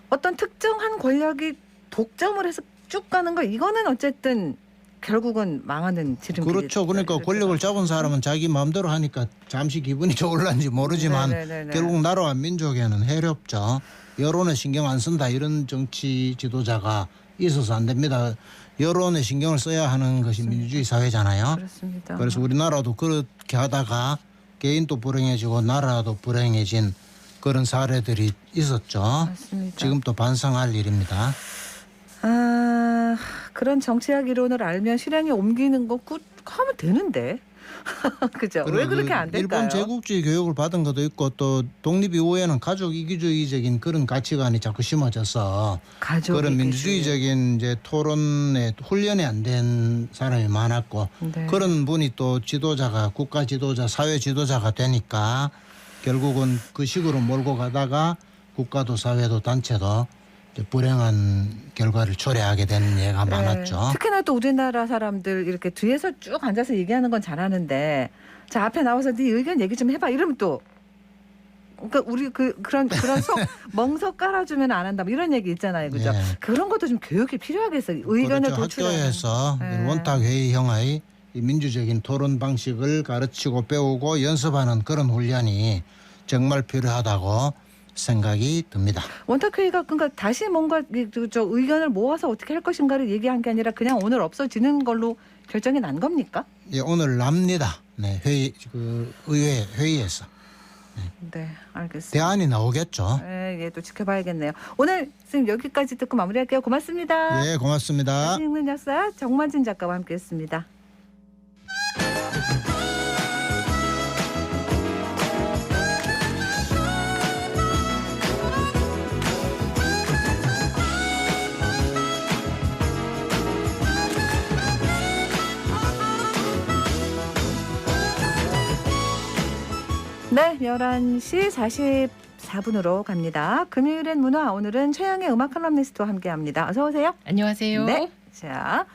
어떤 특정한 권력이 독점을 해서 쭉 가는 거 이거는 어쨌든 결국은 망하는 지름길이 그렇죠. 그러니까 권력을 잡은 사람은 자기 마음대로 하니까 잠시 기분이 좋을란지 모르지만 결국 나라와 민족에는 해롭죠. 여론에 신경 안 쓴다 이런 정치 지도자가 있어서 안 됩니다. 여론에 신경을 써야 하는 것이 민주주의 사회잖아요. 그렇습니다. 그래서 우리나라도 그렇게 하다가 개인도 불행해지고 나라도 불행해진 그런 사례들이 있었죠. 맞습니다. 지금 또 반성할 일입니다. 그런 정치학 이론을 알면 실행에 옮기는 거 하면 되는데 그죠? 왜 그렇게 안 될까요? 일본 제국주의 교육을 받은 것도 있고 또 독립 이후에는 가족 이기주의적인 그런 가치관이 자꾸 심어져서 그런 민주주의적인 이제 토론에 훈련이 안 된 사람이 많았고 네. 그런 분이 또 지도자가 국가 지도자, 사회 지도자가 되니까 결국은 그 식으로 몰고 가다가 국가도 사회도 단체도 불행한 결과를 초래하게 되는 예가 많았죠. 특히나 또 우리나라 사람들 이렇게 뒤에서 쭉 앉아서 얘기하는 건 잘하는데 자 앞에 나와서 네 의견 얘기 좀 해봐 이러면 또 그러니까 우리 그런 속 멍석 깔아주면 안 한다 뭐 이런 얘기 있잖아요, 그죠? 예. 그런 것도 좀 교육이 필요하겠어요. 의견을 그렇죠. 도출하는. 학교에서 원탁 회의형의 이 민주적인 토론 방식을 가르치고 배우고 연습하는 그런 훈련이 정말 필요하다고 생각이 듭니다. 원탁회의가 그러니까 다시 뭔가 저 의견을 모아서 어떻게 할 것인가를 얘기한 게 아니라 그냥 오늘 없어지는 걸로 결정이 난 겁니까? 예, 오늘 납니다. 네, 의회 회의에서. 네, 알겠습니다. 대안이 나오겠죠. 네, 예, 또 지켜봐야겠네요. 오늘 선생님 여기까지 듣고 마무리할게요. 고맙습니다. 예, 고맙습니다. 신익문 역사 정만진 작가와 함께했습니다. 네, 11시 44분으로 갑니다. 금요일엔 문화, 오늘은 최양의 음악 칼럼니스트와 함께합니다. 어서 오세요. 안녕하세요. 네, 자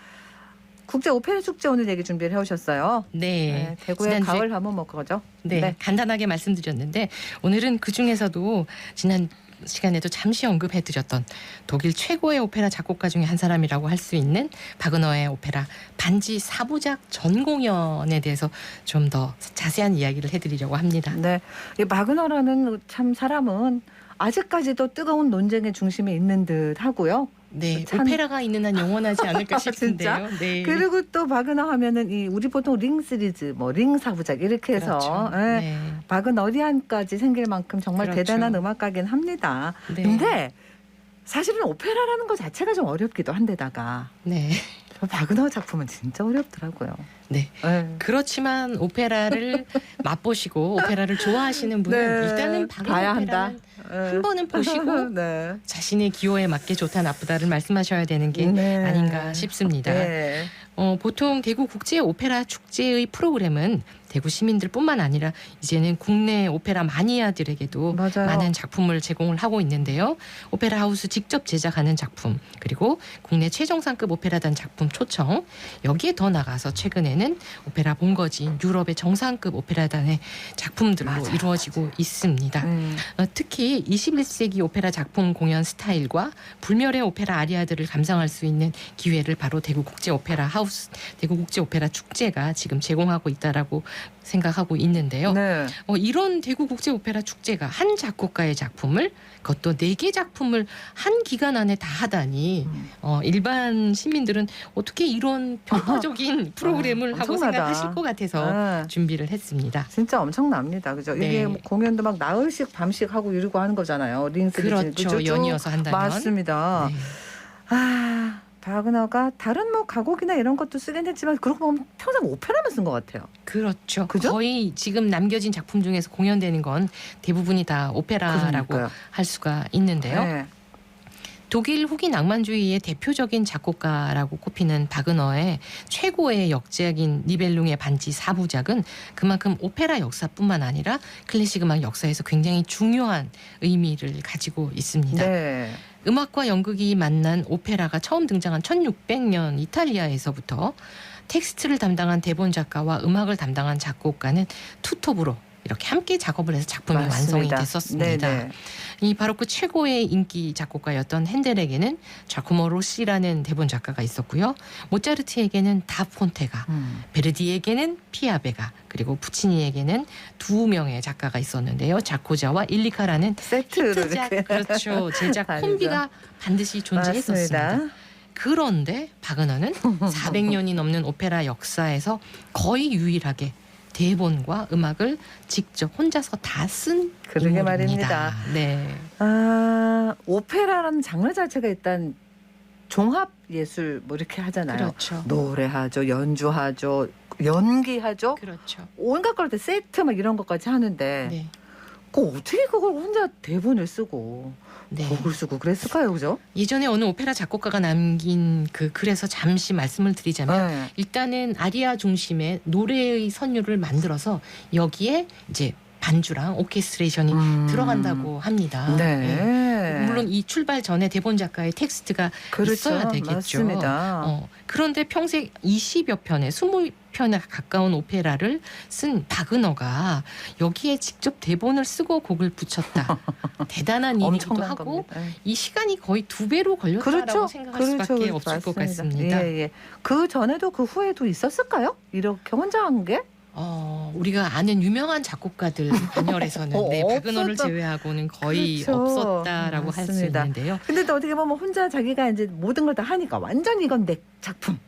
국제 오페라 축제 오늘 얘기 준비를 해오셨어요. 네, 대구의 가을 하면 뭐 그거죠? 네, 간단하게 말씀드렸는데 오늘은 그 중에서도 지난 시간에도 잠시 언급해드렸던 독일 최고의 오페라 작곡가 중에 한 사람이라고 할 수 있는 바그너의 오페라 반지 4부작 전 공연에 대해서 좀 더 자세한 이야기를 해드리려고 합니다. 네, 이 바그너라는 참 사람은 아직까지도 뜨거운 논쟁의 중심에 있는 듯 하고요. 네, 오페라가 있는 한 영원하지 않을까 싶은데요. 네. 그리고 또 바그너 하면은 이 우리 보통 링 시리즈, 뭐 링 4부작 이렇게 해서 그렇죠. 네. 바그너리안까지 생길 만큼 정말 그렇죠. 대단한 음악가긴 합니다. 네. 근데 사실은 오페라라는 것 자체가 좀 어렵기도 한데다가 네. 바그너 작품은 진짜 어렵더라고요. 네. 그렇지만 오페라를 맛보시고 오페라를 좋아하시는 분은 일단은 봐야 한다. 한 번은 보시고 네. 자신의 기호에 맞게 좋다 나쁘다를 말씀하셔야 되는 게 아닌가 싶습니다. 네. 보통 대구 국제 오페라 축제의 프로그램은 대구 시민들뿐만 아니라 이제는 국내 오페라 마니아들에게도 맞아요. 많은 작품을 제공을 하고 있는데요. 오페라 하우스 직접 제작하는 작품 그리고 국내 최정상급 오페라단 작품 초청 여기에 더 나가서 최근에는 오페라 본거지인 유럽의 정상급 오페라단의 작품들로 이루어지고 있습니다. 특히 21세기 오페라 작품 공연 스타일과 불멸의 오페라 아리아들을 감상할 수 있는 기회를 바로 대구 국제 오페라 하우스, 대구 국제 오페라 축제가 지금 제공하고 있다라고 생각하고 있는데요. 네. 이런 대구 국제 오페라 축제가 한 작곡가의 작품을 그것도 4개 작품을 한 기간 안에 다 하다니 일반 시민들은 어떻게 이런 변화적인 프로그램을 하고 생각하실 것 같아서 준비를 했습니다. 진짜 엄청납니다. 그죠? 네. 이게 뭐 공연도 막 나흘씩 밤씩 하고 이러고 하는 거잖아요. 링스 그렇죠. 연이어서 한다면. 맞습니다. 네. 바그너가 다른 뭐 가곡이나 이런 것도 쓰긴 했지만 그러고 보면 평생 오페라만 쓴 것 같아요. 그렇죠. 그죠? 거의 지금 남겨진 작품 중에서 공연되는 건 대부분이 다 오페라라고 그러니까요. 할 수가 있는데요. 네. 독일 후기 낭만주의의 대표적인 작곡가라고 꼽히는 바그너의 최고의 역작인 니벨룽의 반지 4부작은 그만큼 오페라 역사뿐만 아니라 클래식 음악 역사에서 굉장히 중요한 의미를 가지고 있습니다. 네. 음악과 연극이 만난 오페라가 처음 등장한 1600년 이탈리아에서부터 텍스트를 담당한 대본 작가와 음악을 담당한 작곡가는 투톱으로 이렇게 함께 작업을 해서 작품이 완성이 됐었습니다. 네네. 이 바로크 최고의 인기 작곡가였던 핸델에게는 자코모 로시라는 대본 작가가 있었고요. 모차르트에게는 다 폰테가, 베르디에게는 피아베가, 그리고 푸치니에게는 2명의 작가가 있었는데요. 자코자와 일리카라는 히트작, 그렇죠. 제작 콤비가 반드시 존재했었습니다. 맞습니다. 그런데 바그너는 400년이 넘는 오페라 역사에서 거의 유일하게 대본과 음악을 직접 혼자서 다 쓴 그러게 인물입니다. 말입니다. 네. 오페라라는 장르 자체가 일단 종합 예술 뭐 이렇게 하잖아요. 그렇죠. 노래하죠, 연주하죠, 연기하죠. 그렇죠. 온갖 걸 다 세트 막 이런 것까지 하는데 네. 어떻게 그걸 혼자 대본을 쓰고 네. 곡을 쓰고 그랬을까요, 그죠? 예전에 어느 오페라 작곡가가 남긴 그 글에서 잠시 말씀을 드리자면 네. 일단은 아리아 중심의 노래의 선율을 만들어서 여기에 이제 반주랑 오케스트레이션이 들어간다고 합니다. 네. 네. 물론 이 출발 전에 대본 작가의 텍스트가 그렇죠. 있어야 되겠죠. 맞습니다. 그런데 평생 20여 편에 20편에 가까운 오페라를 쓴 바그너가 여기에 직접 대본을 쓰고 곡을 붙였다. 대단한 일이기도 하고 겁니다. 이 시간이 거의 2배로 걸렸다라고 그렇죠. 생각할 수밖에 없을 것 같습니다. 예, 예. 그 전에도 그 후에도 있었을까요? 이렇게 혼자 한 게? 우리가 아는 유명한 작곡가들 반열에서는 네, 바그너를 제외하고는 거의 그렇죠. 없었다라고 할 수 맞습니다. 있는데요. 근데 또 어떻게 보면 혼자 자기가 이제 모든 걸 다 하니까 완전 이건 내 작품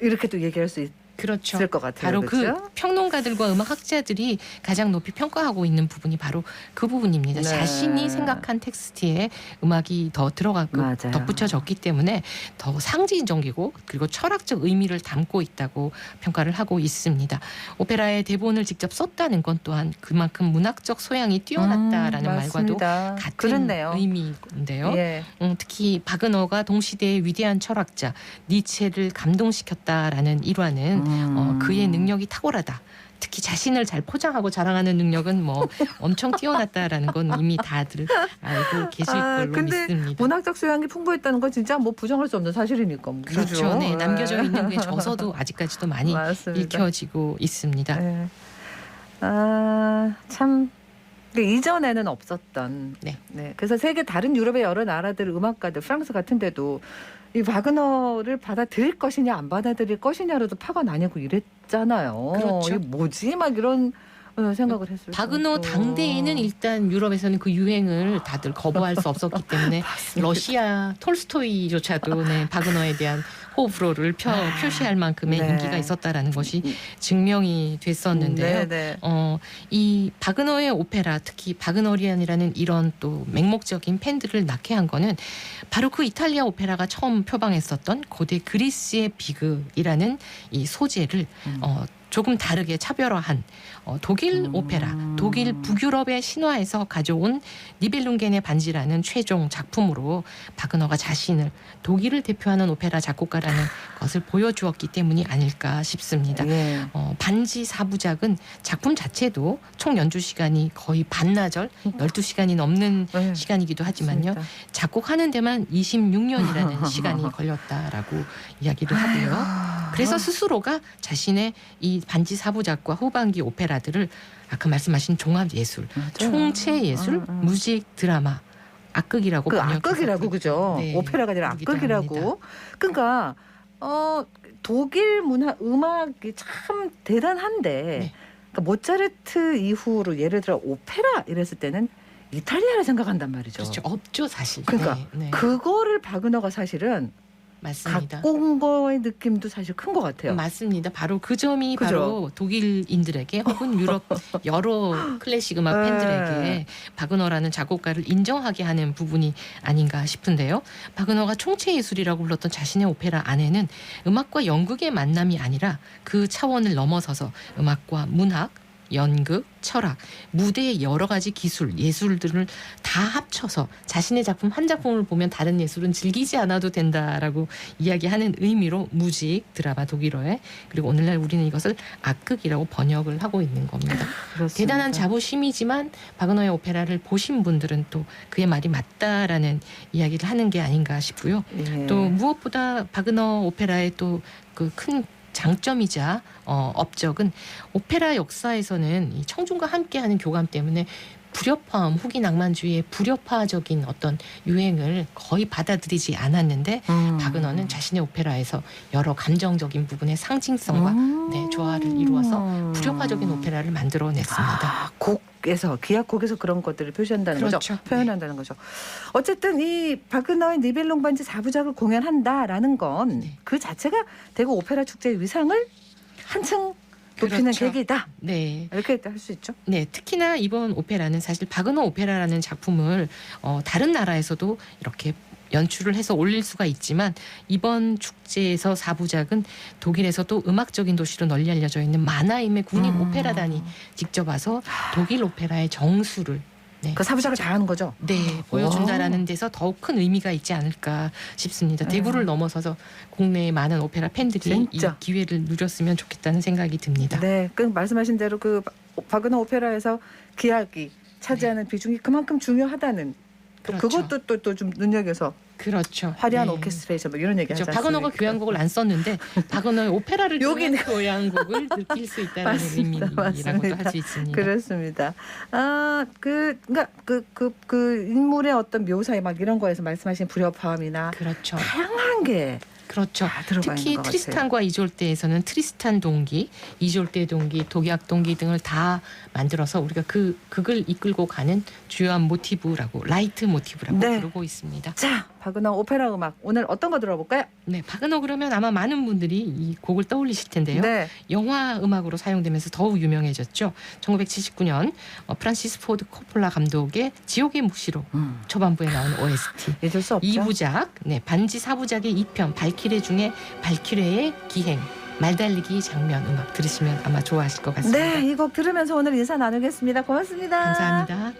이렇게 또 얘기할 수 그렇죠. 있을 것 같아요. 바로 그렇죠? 그 평론가들과 음악학자들이 가장 높이 평가하고 있는 부분이 바로 그 부분입니다. 네. 자신이 생각한 텍스트에 음악이 더 들어가고 맞아요. 덧붙여졌기 때문에 더 상징적이고 그리고 철학적 의미를 담고 있다고 평가를 하고 있습니다. 오페라의 대본을 직접 썼다는 건 또한 그만큼 문학적 소양이 뛰어났다라는 말과도 같은 그렇네요. 의미인데요. 예. 특히 바그너가 동시대의 위대한 철학자 니체를 감동시켰다라는 일화는 그의 능력이 탁월하다. 특히 자신을 잘 포장하고 자랑하는 능력은 뭐 엄청 뛰어났다라는 건 이미 다들 알고 계실 걸로 근데 믿습니다. 문학적 소양이 풍부했다는 건 진짜 뭐 부정할 수 없는 사실이니까. 그렇죠. 네, 남겨져 있는 게 저서도 아직까지도 많이 맞습니다. 읽혀지고 있습니다. 네. 참 이전에는 없었던. 네. 그래서 세계 다른 유럽의 여러 나라들 음악가들 프랑스 같은 데도 이 바그너를 받아들일 것이냐 안 받아들일 것이냐로도 파가 나뉘고 이랬잖아요. 그렇죠. 이게 뭐지? 막 이런 생각을 했어요. 바그너 당대에는 일단 유럽에서는 그 유행을 다들 거부할 수 없었기 때문에 러시아 톨스토이조차도 바그너에 대한 호불호를 표시할 만큼의 인기가 있었다라는 것이 증명이 됐었는데요. 이 바그너의 오페라, 특히 바그너리안이라는 이런 또 맹목적인 팬들을 낳게 한 거는 바로 그 이탈리아 오페라가 처음 표방했었던 고대 그리스의 비극이라는 이 소재를 조금 다르게 차별화한 독일 오페라, 독일 북유럽의 신화에서 가져온 니벨룽겐의 반지라는 최종 작품으로 바그너가 자신을 독일을 대표하는 오페라 작곡가라는 것을 보여주었기 때문이 아닐까 싶습니다. 반지 4부작은 작품 자체도 총 연주 시간이 거의 반나절, 12시간이 넘는 시간이기도 하지만요. 작곡하는 데만 26년이라는 시간이 걸렸다라고 이야기를 하고요. 그래서 스스로가 자신의 이 반지 4부작과 후반기 오페라들을 아까 말씀하신 종합예술, 총체예술, 무직, 드라마, 악극이라고 악극이라고 그죠? 네, 오페라가 아니라 악극이라고. 그러니까 독일 음악이 참 대단한데 그러니까 모차르트 이후로 예를 들어 오페라 이랬을 때는 이탈리아를 생각한단 말이죠. 그렇죠. 없죠 사실. 그러니까 그거를 바그너가 사실은 맞습니다. 갖고 온 거의 느낌도 사실 큰 것 같아요. 맞습니다. 바로 그 점이 그죠? 바로 독일인들에게 혹은 유럽 여러 클래식 음악 팬들에게 바그너라는 작곡가를 인정하게 하는 부분이 아닌가 싶은데요. 바그너가 총체예술이라고 불렀던 자신의 오페라 안에는 음악과 연극의 만남이 아니라 그 차원을 넘어서서 음악과 문학, 연극, 철학, 무대의 여러 가지 기술, 예술들을 다 합쳐서 자신의 작품 한 작품을 보면 다른 예술은 즐기지 않아도 된다라고 이야기하는 의미로 무직, 드라마 독일어에 그리고 오늘날 우리는 이것을 악극이라고 번역을 하고 있는 겁니다. 그렇습니다. 대단한 자부심이지만 바그너의 오페라를 보신 분들은 또 그의 말이 맞다라는 이야기를 하는 게 아닌가 싶고요. 또 무엇보다 바그너 오페라의 또 그 큰 장점이자 업적은 오페라 역사에서는 이 청중과 함께하는 교감 때문에 불협화음, 후기 낭만주의의 불협화적인 어떤 유행을 거의 받아들이지 않았는데 바그너는 자신의 오페라에서 여러 감정적인 부분의 상징성과 조화를 이루어서 불협화적인 오페라를 만들어냈습니다. 곡에서 기악곡에서 그런 것들을 표시한다는 그렇죠. 거죠. 표현한다는 거죠. 어쨌든 이 바그너의 니벨룽 반지 4부작을 공연한다라는 건 그 자체가 대구 오페라 축제의 위상을 한층 높이는 계기다. 네, 이렇게 할 수 있죠. 네, 특히나 이번 오페라는 사실 바그너 오페라라는 작품을 다른 나라에서도 이렇게 연출을 해서 올릴 수가 있지만 이번 축제에서 4부작은 독일에서 또 음악적인 도시로 널리 알려져 있는 마나임의 국립 오페라단이 직접 와서 독일 오페라의 정수를 그 4부작을 다 하는 거죠? 네, 보여준다라는 데서 더욱 큰 의미가 있지 않을까 싶습니다. 대구를 넘어서서 국내의 많은 오페라 팬들이 이 기회를 누렸으면 좋겠다는 생각이 듭니다. 네, 그 말씀하신 대로 그 바그너 오페라에서 기악이 차지하는 비중이 그만큼 중요하다는 그렇죠. 그것도 또 좀 눈여겨서 그렇죠. 화려한 오케스트레이션 뭐 이런 얘기 하지 않습니까? 바그너가 교향곡을 안 썼는데 바그너의 오페라를 통한 교향곡을 느낄 수 있다는 의미라고도 할 수 있습니다. 그렇습니다. 그러니까 그 인물의 어떤 묘사에 막 이런 거에서 말씀하신 불협화음이나 그렇죠. 다양한 게 그렇죠. 특히 트리스탄과 이졸데에서는 트리스탄 동기, 이졸데 동기, 독약 동기 등을 다 만들어서 우리가 그 극을 이끌고 가는 주요한 모티브라고 라이트 모티브라고 부르고 있습니다. 자, 바그너 오페라 음악 오늘 어떤 거 들어볼까요? 네, 바그너 그러면 아마 많은 분들이 이 곡을 떠올리실 텐데요. 영화 음악으로 사용되면서 더욱 유명해졌죠. 1979년 프란시스 포드 코폴라 감독의 지옥의 묵시록 초반부에 나온 OST. 잊을 수 없죠. 2부작, 반지 4부작의 2편 발키레 중에 발키레의 기행. 말달리기 장면 음악 들으시면 아마 좋아하실 것 같습니다. 네, 이 곡 들으면서 오늘 인사 나누겠습니다. 고맙습니다. 감사합니다.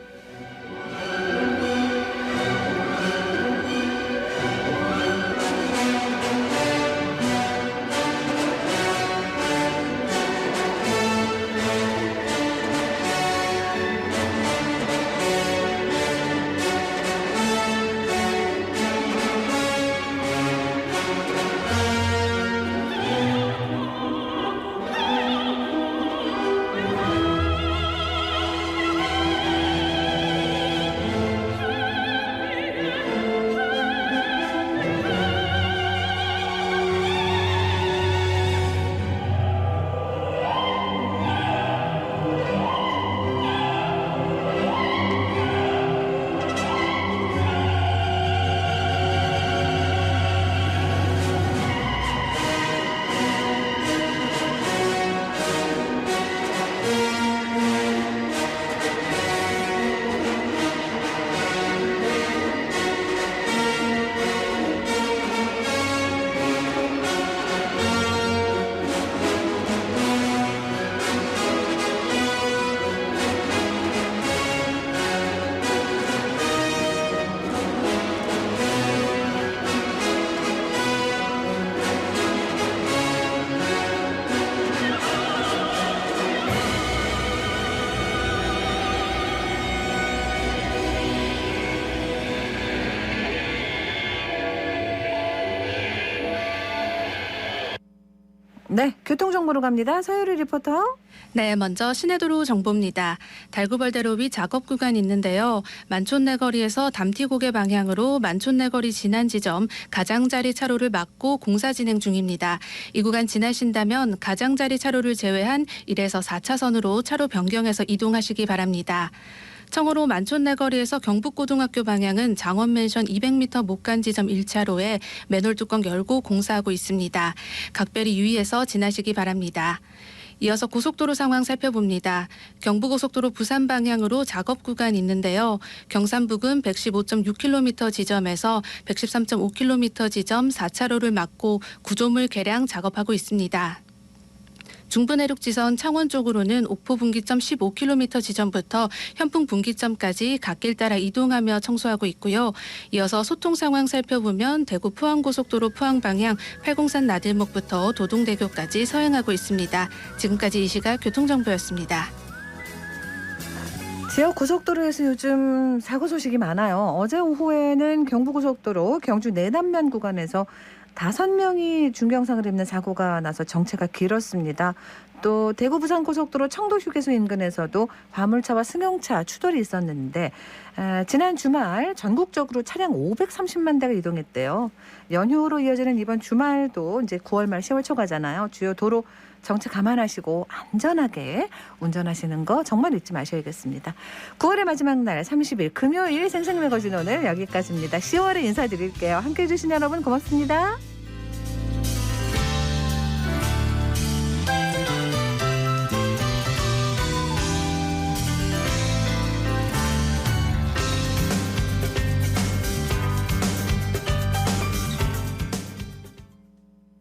네, 교통정보로 갑니다. 서유리 리포터. 네, 먼저 시내도로 정보입니다. 달구벌대로 위 작업 구간 있는데요. 만촌내거리에서 담티고개 방향으로 만촌내거리 지난 지점 가장자리 차로를 막고 공사 진행 중입니다. 이 구간 지나신다면 가장자리 차로를 제외한 1에서 4차선으로 차로 변경해서 이동하시기 바랍니다. 청으로 만촌내거리에서 경북고등학교 방향은 장원맨션 200m 못 간 지점 1차로에 맨홀 뚜껑 열고 공사하고 있습니다. 각별히 유의해서 지나시기 바랍니다. 이어서 고속도로 상황 살펴봅니다. 경부고속도로 부산 방향으로 작업 구간 있는데요. 경산 부근 115.6km 지점에서 113.5km 지점 4차로를 막고 구조물 개량 작업하고 있습니다. 중부내륙지선 창원 쪽으로는 옥포 분기점 15km 지점부터 현풍 분기점까지 갓길 따라 이동하며 청소하고 있고요. 이어서 소통 상황 살펴보면 대구 포항고속도로 포항 방향 팔공산 나들목부터 도동대교까지 서행하고 있습니다. 지금까지 이 시각 교통정보였습니다. 지역 고속도로에서 요즘 사고 소식이 많아요. 어제 오후에는 경부고속도로 경주 내남면 구간에서 5명이 중경상을 입는 사고가 나서 정체가 길었습니다. 또 대구 부산 고속도로 청도 휴게소 인근에서도 화물차와 승용차 추돌이 있었는데 지난 주말 전국적으로 차량 530만 대가 이동했대요. 연휴로 이어지는 이번 주말도 이제 9월 말 10월 초가잖아요. 주요 도로 정체 감안하시고 안전하게 운전하시는 거 정말 잊지 마셔야겠습니다. 9월의 마지막 날 30일 금요일 생생매거진 오늘 여기까지입니다. 10월에 인사드릴게요. 함께해 주신 여러분 고맙습니다.